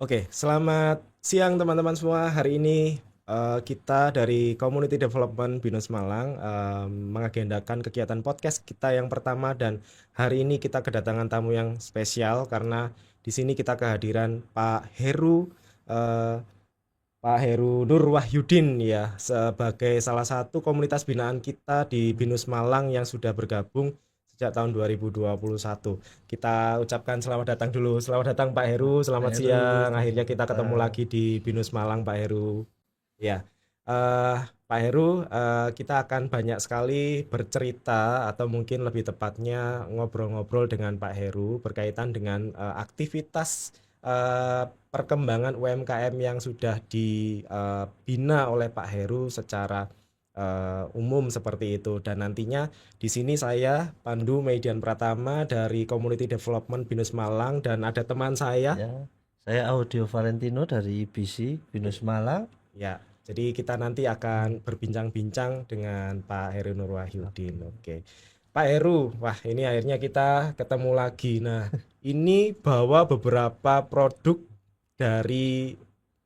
Oke, selamat siang teman-teman semua. Hari ini kita dari Community Development Binus Malang mengagendakan kegiatan podcast kita yang pertama, dan hari ini kita kedatangan tamu yang spesial karena di sini kita kehadiran Pak Heru, eh, Pak Heru Nur Wahyudin ya, sebagai salah satu komunitas binaan kita di Binus Malang yang sudah bergabung sejak tahun 2021. Kita ucapkan selamat datang dulu. Selamat datang Pak Heru, Pak selamat Heru, siang. selamat Akhirnya kita ketemu datang. lagi di Binus Malang Pak Heru. Ya, eh, Pak Heru, kita akan banyak sekali bercerita atau mungkin lebih tepatnya ngobrol-ngobrol dengan Pak Heru berkaitan dengan aktivitas perkembangan UMKM yang sudah dibina oleh Pak Heru secara umum seperti itu. Dan nantinya di sini saya Pandu Median Pratama dari Community Development Binus Malang, dan ada teman saya. Ya, saya Audio Valentino dari BC Binus Malang. Ya, jadi kita nanti akan berbincang-bincang dengan Pak Heru Nurwahyudin. Oke. Pak Heru, wah ini akhirnya kita ketemu lagi. Nah, ini bawa beberapa produk dari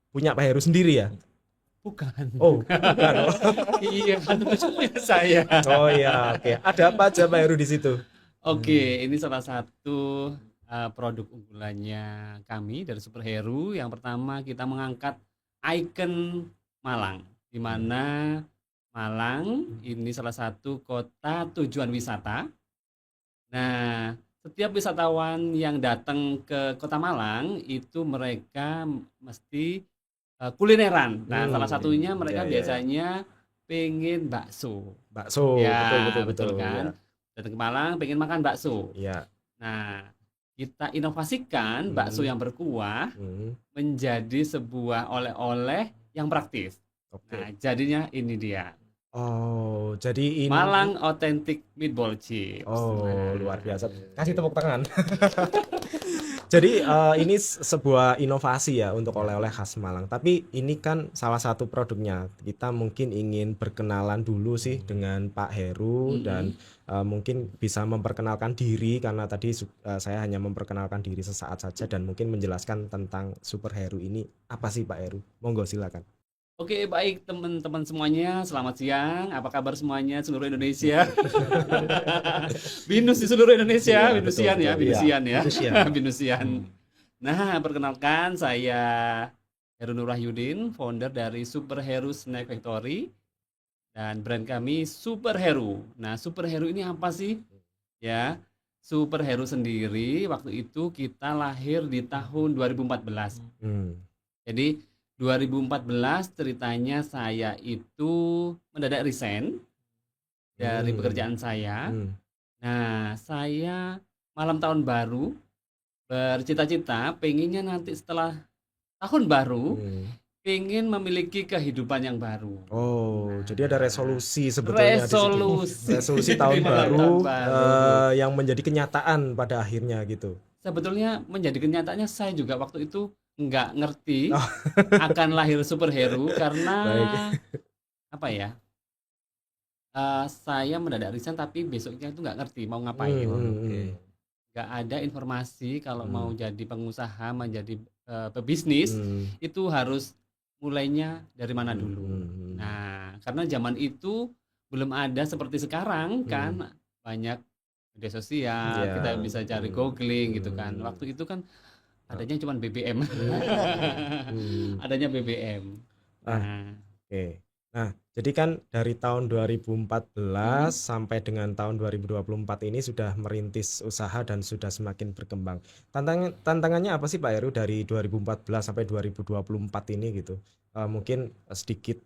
punya Pak Heru sendiri ya? Bukan. Oh, bukan. Iya, kan itu punya saya. Oh ya, oke. Ada apa aja Pak Heru di situ? Oke, ini salah satu produk unggulannya kami dari Superhero. Yang pertama kita mengangkat ikon Malang, di mana Malang ini salah satu kota tujuan wisata. Nah, setiap wisatawan yang datang ke Kota Malang itu mereka mesti kulineran. Nah, salah satunya Ya mereka ya ya. biasanya pengen bakso. Bakso, betul betul Ya, betul betul ya. kan? Datang ke Malang pengen makan bakso. Ya. Nah, kita inovasikan bakso Hmm, yang berkuah hmm, menjadi sebuah oleh-oleh yang praktis. oke. Nah, jadinya ini dia. Oh, jadi ini. Malang Authentic Meatball Chips. Oh, luar Nah, biasa. Kasih tepuk tangan. Jadi ini sebuah inovasi ya untuk Ya, oleh-oleh khas Malang. Tapi ini kan salah satu produknya. Kita mungkin ingin berkenalan dulu sih dengan Pak Heru, dan mm-mm. mungkin bisa memperkenalkan diri karena tadi saya hanya memperkenalkan diri sesaat saja, dan mungkin menjelaskan tentang Super Heru ini apa sih Pak Heru. Monggo silakan. Oke, baik teman-teman semuanya, selamat siang. Apa kabar semuanya seluruh Indonesia? Binus di seluruh Indonesia, Iya, betul Binusian ya, betul. Iya, Binusian ya, itu sih ya. Binusian. Hmm. Nah, perkenalkan saya Heru Nur Wahyudin, founder dari Super Heru Snack Factory dan brand kami Super Heru. Nah, Super Heru ini apa sih? Ya, Super Heru sendiri waktu itu kita lahir di tahun 2014. Hmm. Jadi 2014 ceritanya saya itu mendadak resign dari Hmm. pekerjaan saya. Hmm. Nah, saya malam tahun baru bercita-cita pengennya nanti setelah tahun baru Hmm. pengen memiliki kehidupan yang baru. Oh, jadi ada Nah, resolusi sebetulnya di situ. resolusi Resolusi tahun di malam tahun baru baru. yang menjadi kenyataan pada akhirnya gitu. Sebetulnya menjadi kenyataannya saya juga waktu itu nggak ngerti Oh, akan lahir superhero karena baik. apa ya? Saya mendadak resign tapi besoknya itu nggak ngerti mau Hmm, ngapain. hmm, oke. hmm. Nggak ada informasi kalau mau Hmm, jadi pengusaha, menjadi pebisnis hmm, itu harus mulainya dari mana hmm, dulu. hmm, hmm, Nah, karena zaman itu belum ada seperti sekarang hmm. kan, banyak media sosial, kita Ya, bisa cari hmm, googling gitu kan. hmm, Waktu itu kan ah, adanya cuma BBM. hmm. Adanya BBM. Ah, Nah, oke. Nah, jadi kan dari tahun 2014 mm, sampai dengan tahun 2024 ini sudah merintis usaha dan sudah semakin berkembang. Tantangannya apa sih Pak Heru dari 2014 sampai 2024 ini gitu? Mungkin sedikit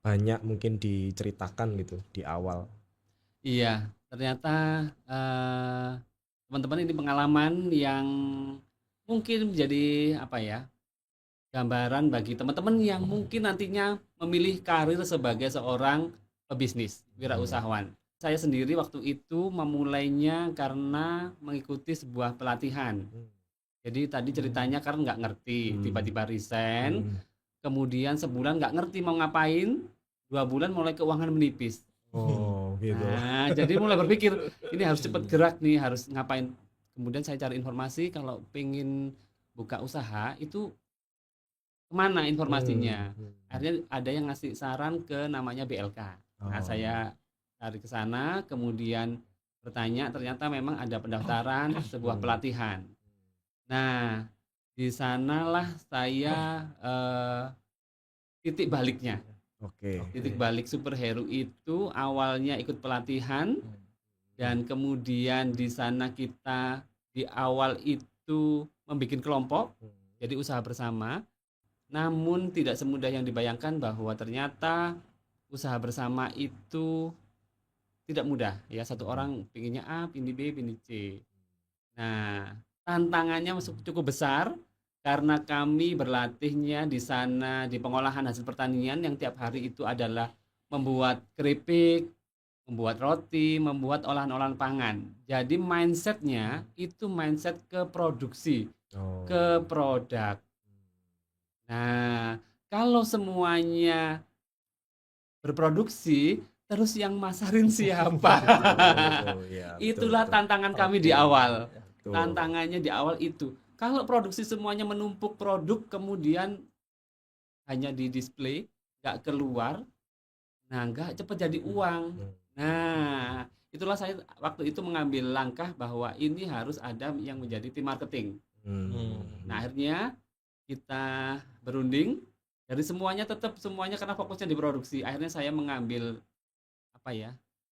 banyak mungkin diceritakan gitu di awal. iya, ternyata eh, teman-teman ini pengalaman yang mungkin menjadi apa ya, gambaran bagi teman-teman yang mungkin nantinya memilih karir sebagai seorang pebisnis, Hmm. wirausahawan. Saya sendiri waktu itu memulainya karena mengikuti sebuah pelatihan. Jadi tadi ceritanya karena nggak ngerti, Hmm. tiba-tiba resign, Hmm. kemudian sebulan nggak ngerti mau ngapain, 2 bulan mulai keuangan menipis. Oh, gitu. Nah, jadi mulai berpikir, ini harus cepat gerak nih, harus ngapain. Kemudian saya cari informasi kalau pengen buka usaha itu kemana informasinya. Hmm. Akhirnya ada yang ngasih saran ke namanya BLK. Nah, Oh. saya cari ke sana, kemudian bertanya, ternyata memang ada pendaftaran sebuah pelatihan. Nah, di sanalah saya titik baliknya. Oke. Titik balik superhero itu awalnya ikut pelatihan dan kemudian di sana kita di awal itu membuat kelompok, jadi usaha bersama. Namun tidak semudah yang dibayangkan bahwa ternyata usaha bersama itu tidak mudah ya. Satu orang pinginnya A, pilih B, pilih C. Nah, tantangannya cukup besar karena kami berlatihnya di sana di pengolahan hasil pertanian yang tiap hari itu adalah membuat keripik, membuat roti, membuat olahan-olahan pangan. Jadi mindsetnya itu mindset ke produksi, Oh. ke produk. Nah, kalau semuanya berproduksi, terus yang masarin siapa? Betul, ya, betul, Itulah betul. tantangan kami di Oke. awal. Betul. Tantangannya di awal itu. Kalau produksi semuanya menumpuk produk, kemudian hanya di display, nggak keluar, nah nggak cepat jadi uang. Nah, itulah saya waktu itu mengambil langkah bahwa ini harus ada yang menjadi tim marketing. Nah, akhirnya kita berunding dari semuanya, tetap semuanya karena fokusnya di produksi. Akhirnya saya mengambil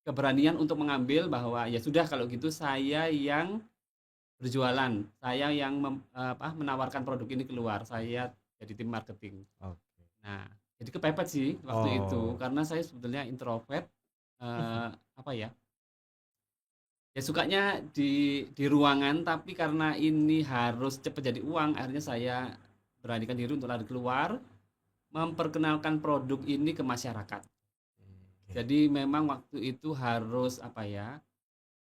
keberanian untuk mengambil bahwa ya sudah kalau gitu saya yang berjualan, saya yang menawarkan produk ini keluar, saya jadi tim marketing. Oke. Nah, jadi kepepet sih waktu itu Oh. karena saya sebetulnya introvert, ya sukanya di ruangan, tapi karena ini harus cepat jadi uang, akhirnya saya beranikan diri untuk lari keluar, memperkenalkan produk ini ke masyarakat. Jadi memang waktu itu harus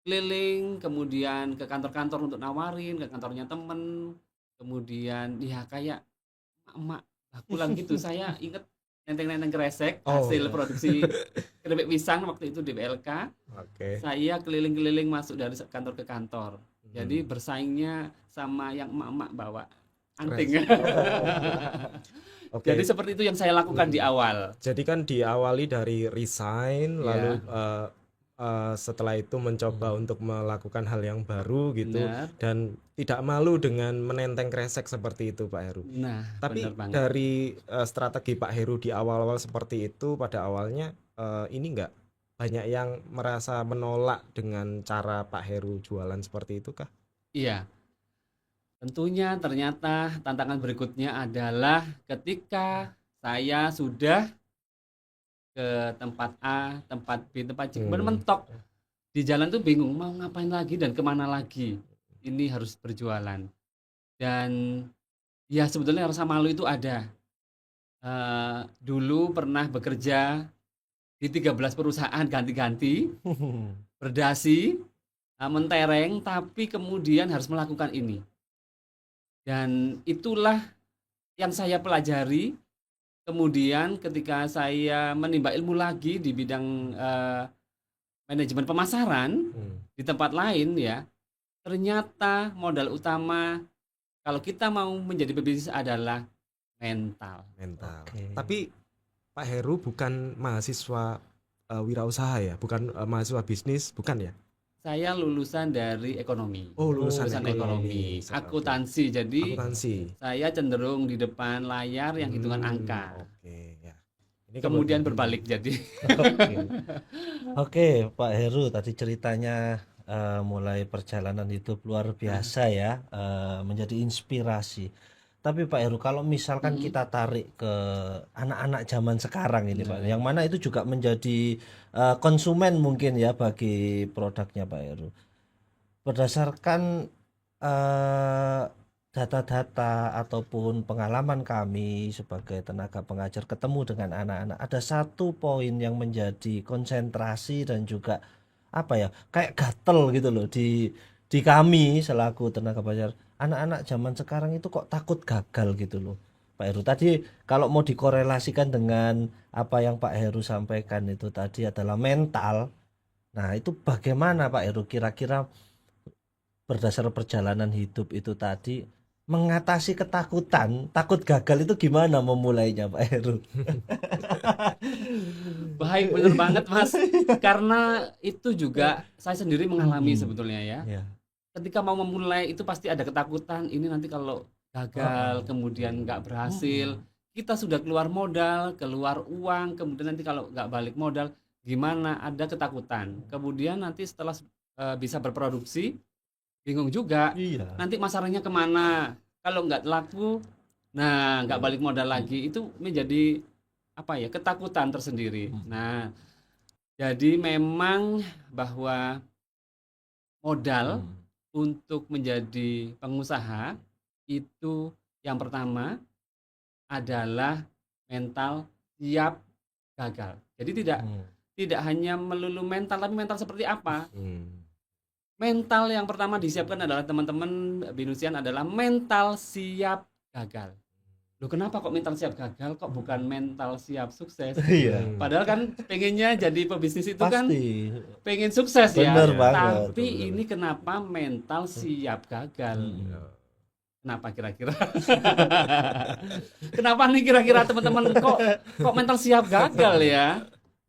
keliling, kemudian ke kantor-kantor untuk nawarin, ke kantornya temen, kemudian ya kayak emak bakulan gitu. Saya inget nenteng-nenteng kresek hasil produksi keripik pisang waktu itu di BLK. Oke. Saya keliling-keliling masuk dari kantor ke kantor. Jadi bersaingnya sama yang emak-emak bawa anting. Oke. Jadi seperti itu yang saya lakukan di awal. Jadi kan diawali dari resign, Iya. lalu setelah itu mencoba untuk melakukan hal yang baru gitu, Benar. dan tidak malu dengan menenteng kresek seperti itu, Pak Heru. Nah, Tapi benar banget. dari strategi Pak Heru di awal-awal seperti itu, pada awalnya ini enggak banyak yang merasa menolak dengan cara Pak Heru jualan seperti itu kah? Iya. Tentunya ternyata tantangan berikutnya adalah ketika saya sudah ke tempat A, tempat B, tempat C, kemudian mentok di jalan tuh bingung mau ngapain lagi dan kemana lagi. Ini harus berjualan. Dan ya sebetulnya rasa malu itu ada. Dulu pernah bekerja di 13 perusahaan ganti-ganti, berdasi, mentereng, tapi kemudian harus melakukan ini. Dan itulah yang saya pelajari. Kemudian ketika saya menimba ilmu lagi di bidang manajemen pemasaran di tempat lain ya, ternyata modal utama kalau kita mau menjadi pebisnis adalah mental. Oke. Tapi Pak Heru bukan mahasiswa wirausaha ya, bukan mahasiswa bisnis, bukan ya? Saya lulusan dari ekonomi. Oh, lulusan ekonomi. Akuntansi. Jadi Akuntansi. saya cenderung di depan layar yang hitungan angka. Oke, ya. Ini Kemudian berbalik jadi. Oke, Pak Heru tadi ceritanya mulai perjalanan hidup luar biasa ya, menjadi inspirasi. Tapi Pak Heru, kalau misalkan kita tarik ke anak-anak zaman sekarang ini Pak, yang mana itu juga menjadi konsumen mungkin ya bagi produknya Pak Heru. Berdasarkan data-data ataupun pengalaman kami sebagai tenaga pengajar ketemu dengan anak-anak, ada satu poin yang menjadi konsentrasi dan juga kayak gatel gitu loh di kami selaku tenaga pengajar. Anak-anak zaman sekarang itu kok takut gagal gitu loh Pak Heru. Tadi kalau mau dikorelasikan dengan apa yang Pak Heru sampaikan itu tadi adalah mental. Nah itu bagaimana Pak Heru kira-kira berdasar perjalanan hidup itu tadi, mengatasi ketakutan, takut gagal itu gimana memulainya Pak Heru? Baik, bener banget Mas. Karena itu juga saya sendiri mengalami Hmm. sebetulnya ya. Ya. Ketika mau memulai itu pasti ada ketakutan. Ini nanti kalau gagal, kemudian nggak berhasil, kita sudah keluar modal, keluar uang, kemudian nanti kalau nggak balik modal, gimana? Ada ketakutan. Kemudian nanti setelah bisa berproduksi, bingung juga. Iya. Nanti masarnya kemana? Kalau nggak laku, nah nggak balik modal lagi. Itu menjadi apa ya, ketakutan tersendiri. Nah, jadi memang bahwa modal untuk menjadi pengusaha itu yang pertama adalah mental siap gagal. Jadi tidak hanya melulu mental, tapi mental seperti apa? Mental yang pertama disiapkan adalah teman-teman Binusian adalah mental siap gagal. Loh, kenapa kok mental siap gagal, kok bukan mental siap sukses? Iya. Padahal kan pengennya jadi pebisnis itu kan Pasti. pengen sukses ya. Bener banget. Tapi ini kenapa mental siap gagal? Kenapa kira-kira? Kenapa nih kira-kira teman-teman kok mental siap gagal ya?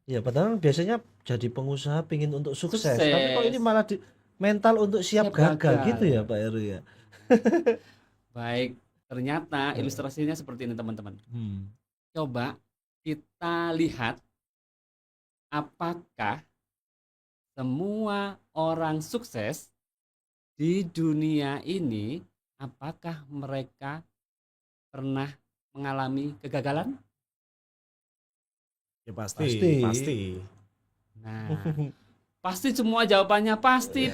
Ya padahal biasanya jadi pengusaha pingin untuk sukses, Sukses. tapi kok ini malah mental untuk siap Siap gagal gagal. gitu ya Pak Heru ya. Baik, ternyata ilustrasinya seperti ini teman-teman. Coba kita lihat apakah semua orang sukses di dunia ini, apakah mereka pernah mengalami kegagalan? Ya pasti. Nah, Pasti semua jawabannya pasti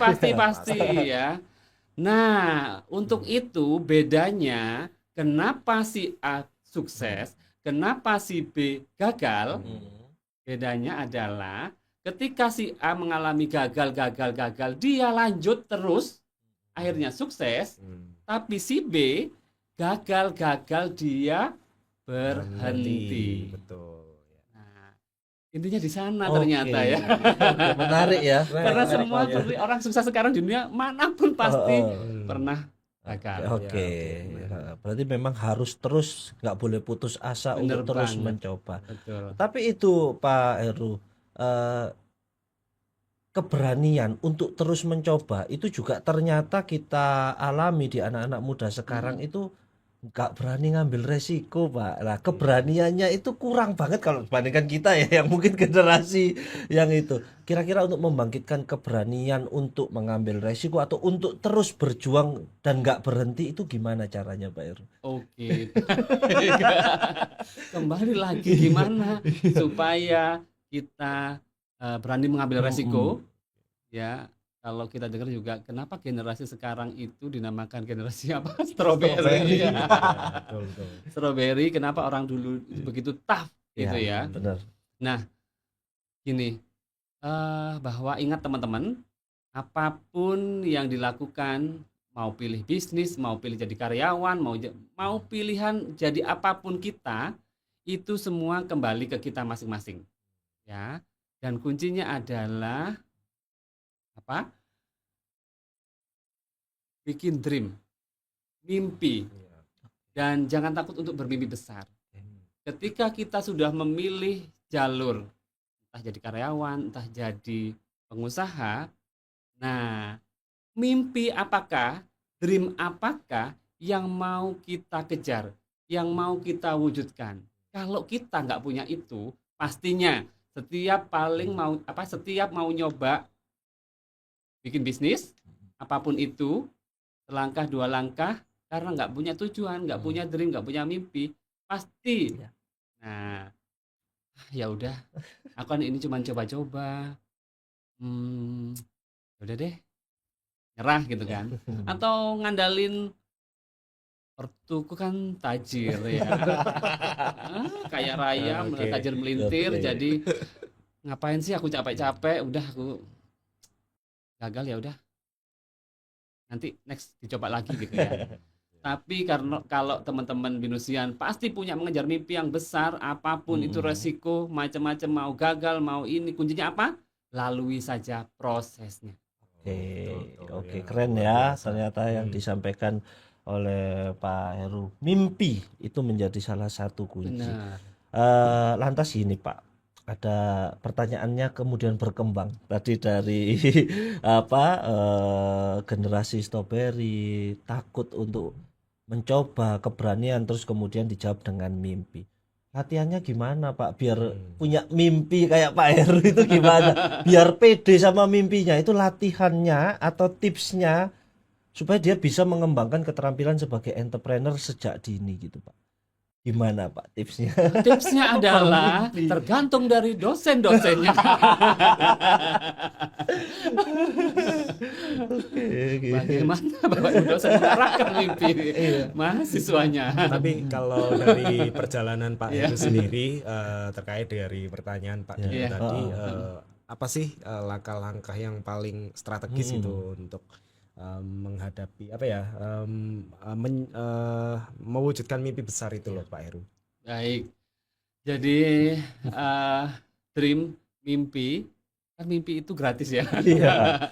ya. Nah, untuk itu bedanya kenapa si A sukses, kenapa si B gagal? Bedanya adalah ketika si A mengalami gagal, dia lanjut terus, akhirnya sukses. Tapi si B gagal, dia berhenti. Betul. Nah, intinya di sana Oke. ternyata ya. Oke, menarik ya. Karena Menarik, semua Pak Heru. orang sukses sekarang di dunia manapun pasti pernah Oke, gagal. oke. Berarti memang harus terus, nggak boleh putus asa Bener untuk terus banget. mencoba. Betul. Tapi itu Pak Heru, keberanian untuk terus mencoba itu juga ternyata kita alami di anak-anak muda sekarang itu nggak berani ngambil resiko Pak. Nah keberaniannya itu kurang banget kalau dibandingkan kita ya yang mungkin generasi yang itu. Kira-kira untuk membangkitkan keberanian untuk mengambil resiko atau untuk terus berjuang dan nggak berhenti itu gimana caranya Pak Heru? Oke. Kembali lagi gimana supaya kita berani mengambil resiko ya. Kalau kita dengar juga kenapa generasi sekarang itu dinamakan generasi apa? Strawberry. Ya. Betul. Strawberry, kenapa orang dulu begitu tough gitu ya. Benar. Nah, gini, bahwa ingat teman-teman, apapun yang dilakukan, mau pilih bisnis, mau pilih jadi karyawan, mau pilihan jadi apapun kita, itu semua kembali ke kita masing-masing. Ya. Dan kuncinya adalah apa? Bikin dream, mimpi. Dan jangan takut untuk bermimpi besar. Ketika kita sudah memilih jalur, entah jadi karyawan, entah jadi pengusaha, nah, mimpi apakah, dream apakah yang mau kita kejar, yang mau kita wujudkan? Kalau kita nggak punya itu, pastinya setiap mau nyoba bikin bisnis, apapun itu, selangkah dua langkah, karena nggak punya tujuan, nggak punya dream, nggak punya mimpi, pasti. Nah, ya udah, aku kan ini cuma coba-coba, udah deh, nyerah gitu kan, atau ngandalin ortuku kan tajir ya, kayak raya, Oke. tajir melintir, Oke. jadi ngapain sih aku capek-capek, udah aku gagal ya udah, nanti next dicoba lagi gitu ya. Tapi karena kalau teman-teman Binusian pasti punya mengejar mimpi yang besar, apapun itu resiko, macam-macam, mau gagal, mau ini, kuncinya apa? Lalui saja prosesnya. Oke, Betul, oke, ya. keren Luar ya biasa. ternyata yang disampaikan oleh Pak Heru. Mimpi itu menjadi salah satu kunci. Benar. Lantas ini Pak, ada pertanyaannya kemudian berkembang tadi dari generasi strawberry takut untuk mencoba keberanian terus kemudian dijawab dengan mimpi. Latihannya gimana Pak biar punya mimpi kayak Pak Heru itu gimana? Biar pede sama mimpinya itu latihannya atau tipsnya supaya dia bisa mengembangkan keterampilan sebagai entrepreneur sejak dini gitu Pak. Gimana Pak tipsnya? Tipsnya adalah Mimpi. tergantung dari dosen-dosennya. Oke. Bagaimana Bapak Ibu dosen mengarahkan mimpi mahasiswanya. Tapi kalau dari perjalanan Pak Iya. Heru sendiri terkait dari pertanyaan Pak Dino Iya. tadi, apa sih langkah-langkah yang paling strategis itu untuk menghadapi apa ya, mewujudkan mimpi besar itu loh Pak Heru? Baik. Jadi dream, mimpi, kan mimpi itu gratis ya. Iya.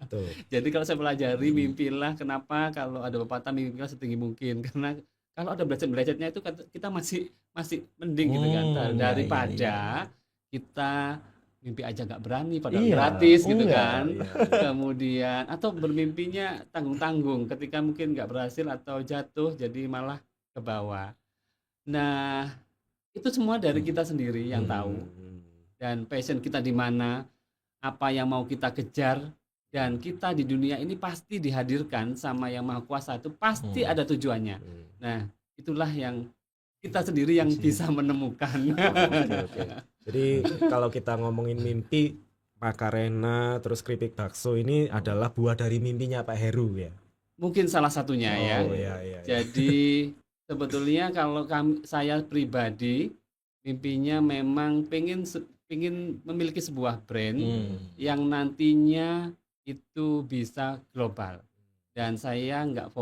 Betul. Jadi kalau saya pelajari mimpilah, kenapa kalau ada pepatah mimpilah setinggi mungkin, karena kalau ada belajar-belajarnya itu kita masih mending gitu kan, Iya, daripada iya. kita mimpi aja nggak berani padahal Iya, gratis gitu iya, kan. iya. Kemudian atau bermimpinya tanggung-tanggung, ketika mungkin nggak berhasil atau jatuh jadi malah ke bawah. Nah, itu semua dari kita sendiri yang tahu, dan passion kita di mana, apa yang mau kita kejar, dan kita di dunia ini pasti dihadirkan sama Yang Maha Kuasa, itu pasti ada tujuannya. Nah, itulah yang kita sendiri yang bisa menemukan. Oke. Jadi kalau kita ngomongin mimpi, Makarena terus keripik bakso ini adalah buah dari mimpinya Pak Heru ya. Mungkin salah satunya ya. Oh iya. Jadi sebetulnya kalau saya pribadi mimpinya memang pengen memiliki sebuah brand yang nantinya itu bisa global, dan saya nggak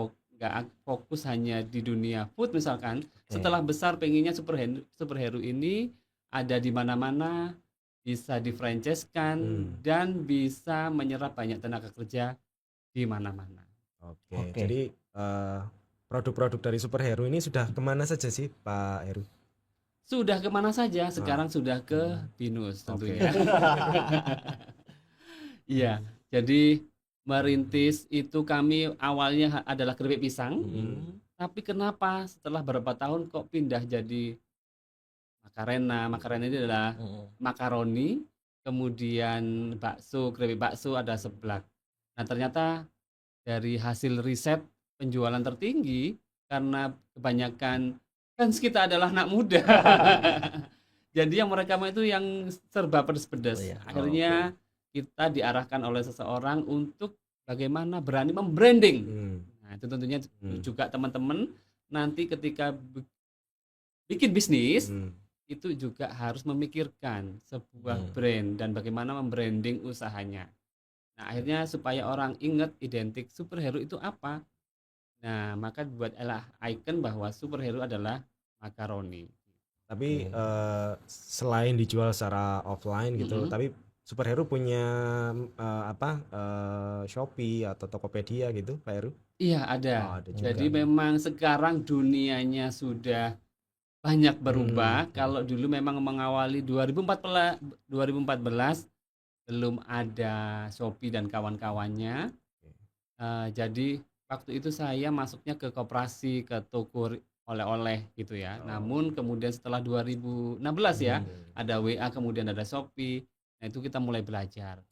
fokus hanya di dunia food misalkan. Setelah besar pengennya superhero ini ada di mana-mana, bisa di-franchise-kan dan bisa menyerap banyak tenaga kerja di mana-mana. Oke. Jadi produk-produk dari superhero ini sudah kemana saja sih Pak Heru? Sudah kemana saja, sekarang sudah ke Binus tentunya. Iya, jadi merintis itu kami awalnya adalah keripik pisang, tapi kenapa setelah beberapa tahun kok pindah jadi Makarena. Makarena ini adalah makaroni, kemudian bakso, keripik bakso, ada seblak. Nah ternyata dari hasil riset penjualan tertinggi karena kebanyakan fans kita adalah anak muda. Jadi yang mereka mau itu yang serba pedas-pedas. Akhirnya kita diarahkan oleh seseorang untuk bagaimana berani membranding. Nah itu tentunya juga teman-teman nanti ketika bikin bisnis itu juga harus memikirkan sebuah brand dan bagaimana membranding usahanya. Nah akhirnya supaya orang ingat identik superhero itu apa. Nah maka buatlah icon bahwa superhero adalah makaroni. Tapi selain dijual secara offline gitu, tapi superhero punya Shopee atau Tokopedia gitu Pak Heru? Iya ada. Jadi memang sekarang dunianya sudah banyak berubah. Kalau dulu memang mengawali 2014 belum ada Shopee dan kawan-kawannya. Jadi waktu itu saya masuknya ke koperasi, ke toko oleh-oleh gitu ya. Namun kemudian setelah 2016 ya, ada WA, kemudian ada Shopee. Nah itu kita mulai belajar.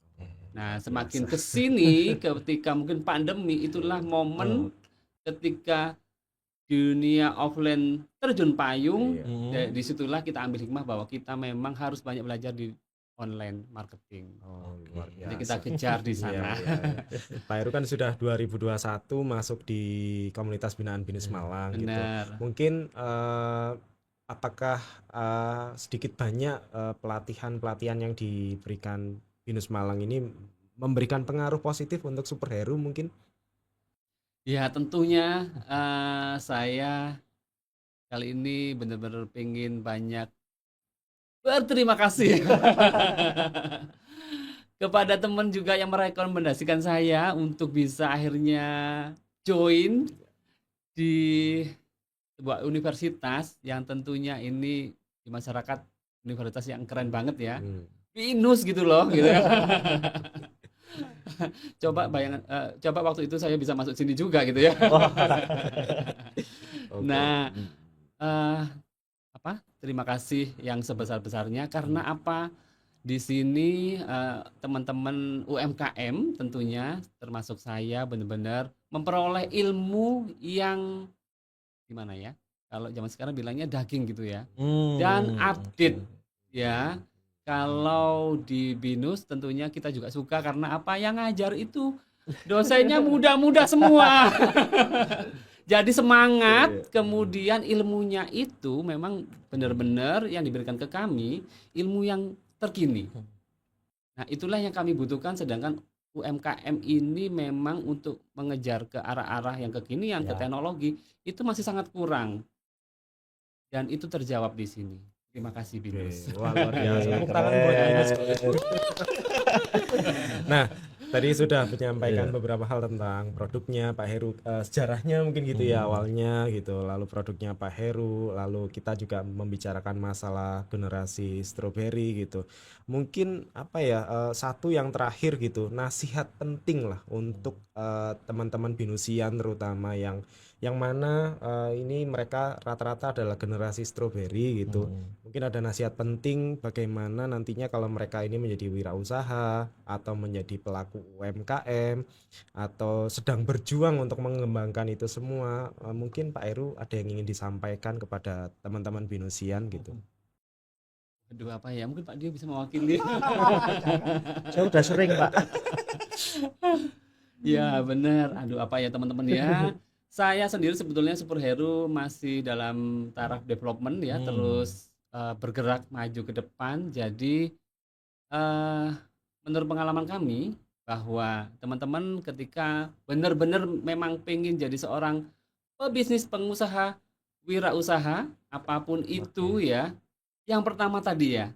Nah semakin kesini ketika mungkin pandemi, itulah momen ketika dunia offline terjun payung. Disitulah kita ambil hikmah bahwa kita memang harus banyak belajar di online marketing. Jadi kita kejar di sana. Pak Heru kan sudah 2021 masuk di komunitas binaan Binus Malang gitu. Mungkin apakah sedikit banyak pelatihan yang diberikan Binus Malang ini memberikan pengaruh positif untuk superhero mungkin? Ya tentunya saya kali ini benar-benar pengen banyak berterima kasih kepada teman juga yang merekomendasikan saya untuk bisa akhirnya join di sebuah universitas yang tentunya ini di masyarakat universitas yang keren banget ya. Hmm. Binus gitu loh gitu ya. Coba waktu itu saya bisa masuk sini juga gitu ya. Oke. Nah, eh, terima kasih yang sebesar-besarnya karena apa? Di sini teman-teman UMKM tentunya termasuk saya benar-benar memperoleh ilmu yang gimana ya? Kalau zaman sekarang bilangnya daging gitu ya. Dan update ya. Kalau di BINUS tentunya kita juga suka karena apa yang ngajar itu dosennya muda-muda semua. Jadi semangat, kemudian ilmunya itu memang benar-benar yang diberikan ke kami ilmu yang terkini. Nah, itulah yang kami butuhkan sedangkan UMKM ini memang untuk mengejar ke arah-arah yang kekinian, ke Ya. teknologi itu masih sangat kurang. Dan itu terjawab di sini. Terima kasih Oke. BINUS. Wah, luar biasa. Oke, Tepuk tangan buat BINUS. keren. Nah, tadi sudah menyampaikan Iya. beberapa hal tentang produknya Pak Heru, sejarahnya mungkin gitu ya awalnya gitu, lalu produknya Pak Heru, lalu kita juga membicarakan masalah generasi stroberi gitu. Mungkin apa ya, satu yang terakhir gitu, nasihat penting lah untuk teman-teman binusian terutama yang mana ini mereka rata-rata adalah generasi stroberi gitu. Mungkin ada nasihat penting bagaimana nantinya kalau mereka ini menjadi wirausaha atau menjadi pelaku UMKM atau sedang berjuang untuk mengembangkan itu semua. Mungkin Pak Heru ada yang ingin disampaikan kepada teman-teman binusian gitu. Aduh apa ya? Mungkin Pak Dio bisa mewakili. Saya udah sering, Pak. Ya benar. Aduh apa ya teman-teman ya. Saya sendiri sebetulnya Superhero masih dalam taraf development ya, terus bergerak maju ke depan. Jadi menurut pengalaman kami bahwa teman-teman ketika benar-benar memang pengen jadi seorang pebisnis, pengusaha, wirausaha, apapun itu ya, yang pertama tadi ya,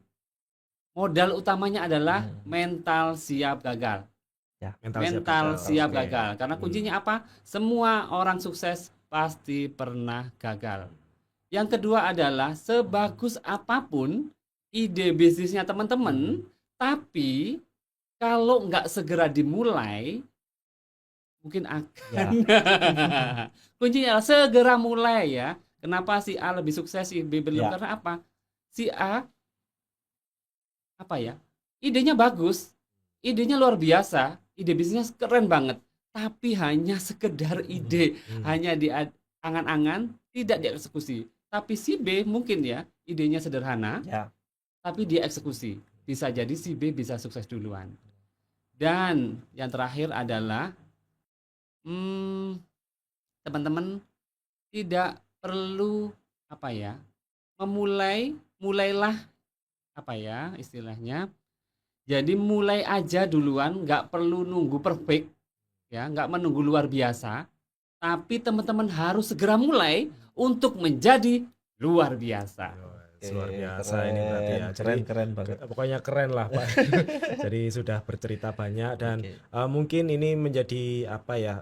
modal utamanya adalah mental siap gagal. Mental siap Oke. gagal. Karena kuncinya apa? Semua orang sukses pasti pernah gagal. Yang kedua adalah sebagus apapun ide bisnisnya teman-teman, tapi kalau nggak segera dimulai, mungkin akan. Kuncinya adalah segera mulai ya. Kenapa si A lebih sukses, si B belum? Ya. Karena apa? Si A apa ya? Idenya bagus, idenya luar biasa, ide bisnisnya keren banget, tapi hanya sekedar ide, hanya di angan-angan, tidak dieksekusi. Tapi si B mungkin ya, idenya sederhana, Ya. tapi dia eksekusi. Bisa jadi si B bisa sukses duluan. Dan yang terakhir adalah teman-teman tidak perlu apa ya, mulailah apa ya istilahnya. Jadi mulai aja duluan, nggak perlu nunggu perfect, ya, nggak menunggu luar biasa. Tapi teman-teman harus segera mulai untuk menjadi luar biasa. Luar biasa ini berarti ya. Jadi Keren banget. pokoknya keren lah Pak. Jadi sudah bercerita banyak dan mungkin ini menjadi apa ya,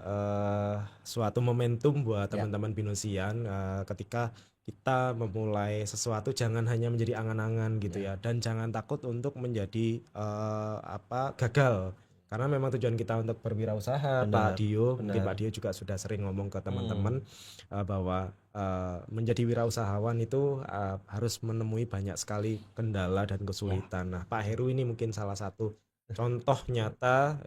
suatu momentum buat teman-teman binusian ketika kita memulai sesuatu jangan hanya menjadi angan-angan gitu ya, dan jangan takut untuk menjadi gagal. Karena memang tujuan kita untuk berwirausaha, Pak Dio, mungkin Pak Dio juga sudah sering ngomong ke teman-teman bahwa menjadi wirausahawan itu harus menemui banyak sekali kendala dan kesulitan. Nah, Pak Heru ini mungkin salah satu contoh nyata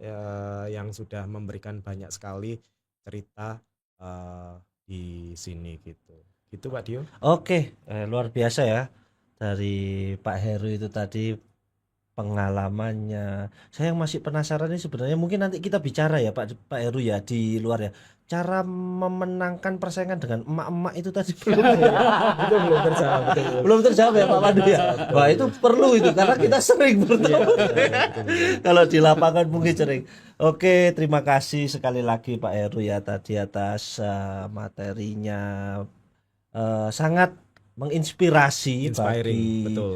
yang sudah memberikan banyak sekali cerita di sini gitu. Gitu Pak Dio. Oke, luar biasa ya dari Pak Heru itu tadi pengalamannya. Saya yang masih penasaran ini sebenarnya mungkin nanti kita bicara ya Pak Heru ya di luar ya. Cara memenangkan persaingan dengan emak-emak itu tadi belum Itu belum terjawab. belum terjawab ya Pak Pandu ya. Wah itu perlu itu karena kita sering bertemu. Kalau di lapangan mungkin sering. Oke, terima kasih sekali lagi Pak Heru ya tadi atas materinya. Sangat menginspirasi Inspiring, bagi betul.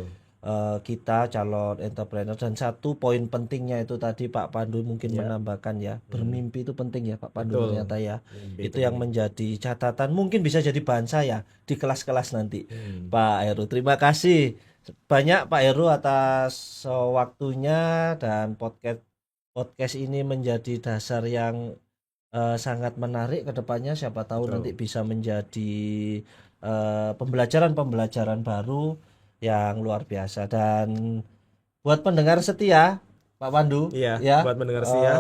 kita calon entrepreneur. Dan satu poin pentingnya itu tadi Pak Pandu mungkin Ya. menambahkan ya, bermimpi itu penting ya Pak Pandu Betul. ternyata ya. Mimpi Itu yang menjadi catatan, mungkin bisa jadi bahan saya di kelas-kelas nanti. Pak Heru, terima kasih banyak Pak Heru atas waktunya, dan podcast ini menjadi dasar yang sangat menarik ke depannya. Siapa tahu Betul. nanti bisa menjadi pembelajaran baru yang luar biasa. Dan buat pendengar setia Pak Pandu, Iya, ya, buat mendengar sih ya.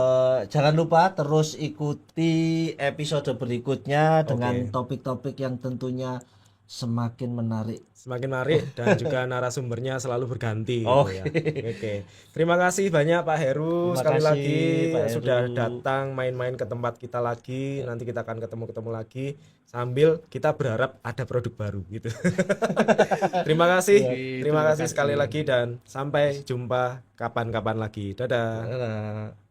jangan lupa terus ikuti episode berikutnya dengan Oke. topik-topik yang tentunya semakin menarik. Semakin menarik dan juga narasumbernya selalu berganti gitu ya. Oke. Oke. Terima kasih banyak Pak Heru Terima sekali kasih, lagi Pak Heru. sudah datang main-main ke tempat kita lagi. Nanti kita akan ketemu lagi sambil kita berharap ada produk baru gitu. Terima kasih. Terima kasih sekali lagi dan sampai jumpa kapan-kapan lagi. Dadah. Dadah.